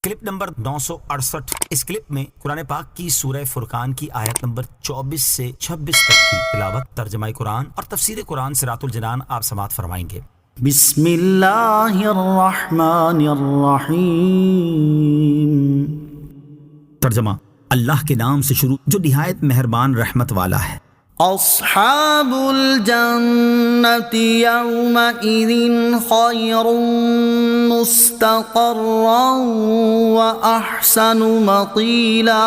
Clip number 968۔ اس clip میں قرآن پاک کی سورہ فرقان کی آیت نمبر 24 سے 26 تک کی تلاوت، ترجمہ قرآن اور تفسیر قرآن صراط الجنان آپ سماعت فرمائیں گے۔ بسم اللہ الرحمن الرحیم۔ ترجمہ: اللہ کے نام سے شروع جو نہایت مہربان رحمت والا ہے۔ اصحاب الجنة یومئذ خیر مستقرا واحسن مقیلا۔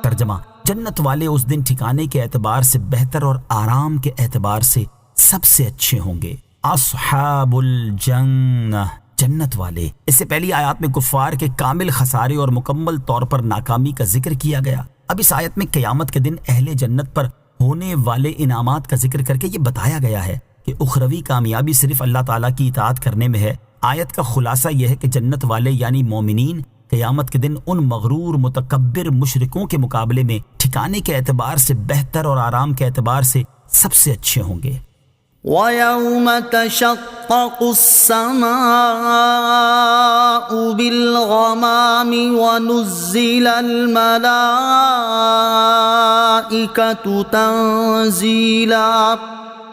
ترجمہ: جنت والے اس دن ٹھکانے کے اعتبار سے بہتر اور آرام کے اعتبار سے سب سے اچھے ہوں گے۔ اصحاب الجنہ، جنت والے۔ اس سے پہلی آیات میں کفار کے کامل خسارے اور مکمل طور پر ناکامی کا ذکر کیا گیا۔ اب اس آیت میں قیامت کے دن اہل جنت پر ہونے والے انعامات کا ذکر کر کے یہ بتایا گیا ہے کہ اخروی کامیابی صرف اللہ تعالیٰ کی اطاعت کرنے میں ہے۔ آیت کا خلاصہ یہ ہے کہ جنت والے یعنی مومنین قیامت کے دن ان مغرور متکبر مشرکوں کے مقابلے میں ٹھکانے کے اعتبار سے بہتر اور آرام کے اعتبار سے سب سے اچھے ہوں گے۔ وَيَوْمَ تَشَقَّقُ السَّمَاءُ بِالْغَمَامِ وَنُزِّلَ الْمَلَائِكَةُ تَنزِيلًا۔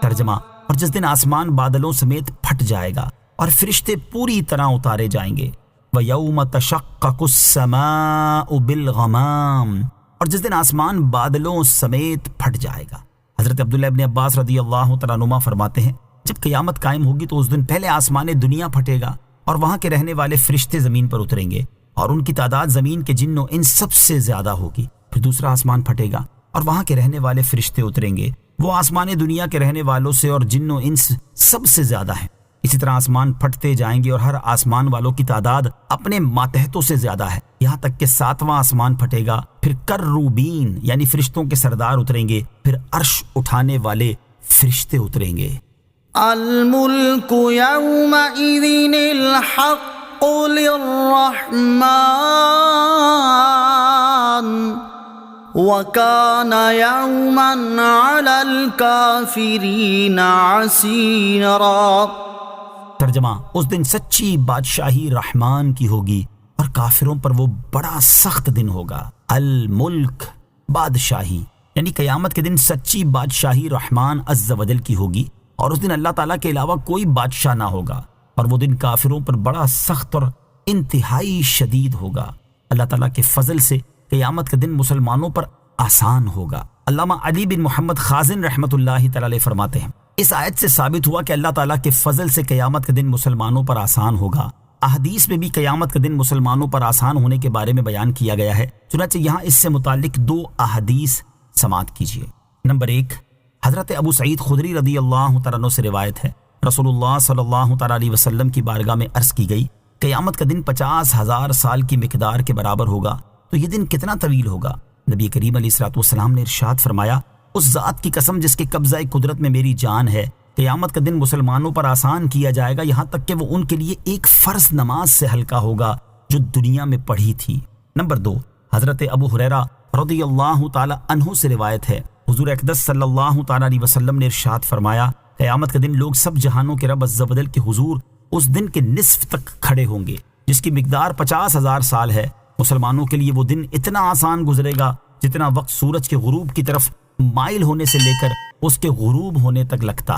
ترجمہ: اور جس دن آسمان بادلوں سمیت پھٹ جائے گا اور فرشتے پوری طرح اتارے جائیں گے۔ وَيَوْمَ تَشَقَّقُ السَّمَاءُ بِالْغَمَامِ، اور جس دن آسمان بادلوں سمیت پھٹ جائے گا۔ حضرت عبداللہ ابن عباس رضی اللہ تعالیٰ عنہما فرماتے ہیں جب قیامت قائم ہوگی تو اس دن پہلے آسمان دنیا پھٹے گا اور وہاں کے رہنے والے فرشتے زمین پر اتریں گے اور ان کی تعداد زمین کے جن و انس سب سے زیادہ ہوگی۔ پھر دوسرا آسمان پھٹے گا اور وہاں کے رہنے والے فرشتے اتریں گے، وہ آسمان دنیا کے رہنے والوں سے اور جن و انس سب سے زیادہ ہیں۔ اسی طرح آسمان پھٹتے جائیں گے اور ہر آسمان والوں کی تعداد اپنے ماتحتوں سے زیادہ ہے، یہاں تک کہ ساتواں آسمان پھٹے گا۔ پھر کروبین یعنی فرشتوں کے سردار اتریں گے، پھر عرش اٹھانے والے فرشتے اتریں گے۔ الملک یومئذ الحق للرحمن وَكَانَ يَوْمًا عَلَى الْكَافِرِينَ عَسِيرًا۔ ترجمہ: اس دن سچی بادشاہی رحمان کی ہوگی اور کافروں پر وہ بڑا سخت دن ہوگا۔ الملک، بادشاہی، یعنی قیامت کے دن سچی بادشاہی رحمان عز و جل کی ہوگی اور اس دن اللہ تعالیٰ کے علاوہ کوئی بادشاہ نہ ہوگا اور وہ دن کافروں پر بڑا سخت اور انتہائی شدید ہوگا۔ اللہ تعالیٰ کے فضل سے قیامت کے دن مسلمانوں پر آسان ہوگا۔ علامہ علی بن محمد خازن رحمۃ اللہ تعالی علیہ فرماتے ہیں اس آیت سے ثابت ہوا کہ اللہ تعالیٰ کے فضل سے قیامت کے دن مسلمانوں پر آسان ہوگا۔ احادیث میں بھی قیامت کے دن مسلمانوں پر آسان ہونے کے بارے میں بیان کیا گیا ہے، چنانچہ یہاں اس سے متعلق دو احادیث سماعت کیجیے۔ نمبر 1، حضرت ابو سعید خدری رضی اللہ تعالیٰ عنہ سے روایت ہے، رسول اللہ صلی اللہ تعالیٰ علیہ وسلم کی بارگاہ میں عرض کی گئی قیامت کا دن 50,000 سال کی مقدار کے برابر ہوگا، تو یہ دن کتنا طویل ہوگا؟ نبی کریم علیہ الصلوۃ والسلام نے ارشاد فرمایا، اس ذات کی قسم جس کے قبضہ قدرت میں میری جان ہے، قیامت کا دن مسلمانوں پر آسان کیا جائے گا یہاں تک کہ وہ ان کے لیے ایک فرض نماز سے ہلکا ہوگا جو دنیا میں پڑھی تھی۔ نمبر 2، حضرت ابو ہریرہ رضی اللہ تعالی عنہ سے روایت ہے، حضور اقدس صلی اللہ تعالی علیہ وسلم نے ارشاد فرمایا، قیامت کے دن لوگ سب جہانوں کے رب عز و جل کے حضور اس دن کے نصف تک کھڑے ہوں گے جس کی مقدار 50,000 سال ہے۔ مسلمانوں کے لیے وہ دن اتنا آسان گزرے گا جتنا وقت سورج کے غروب کی طرف مائل ہونے سے لے کر اس کے غروب ہونے تک لگتا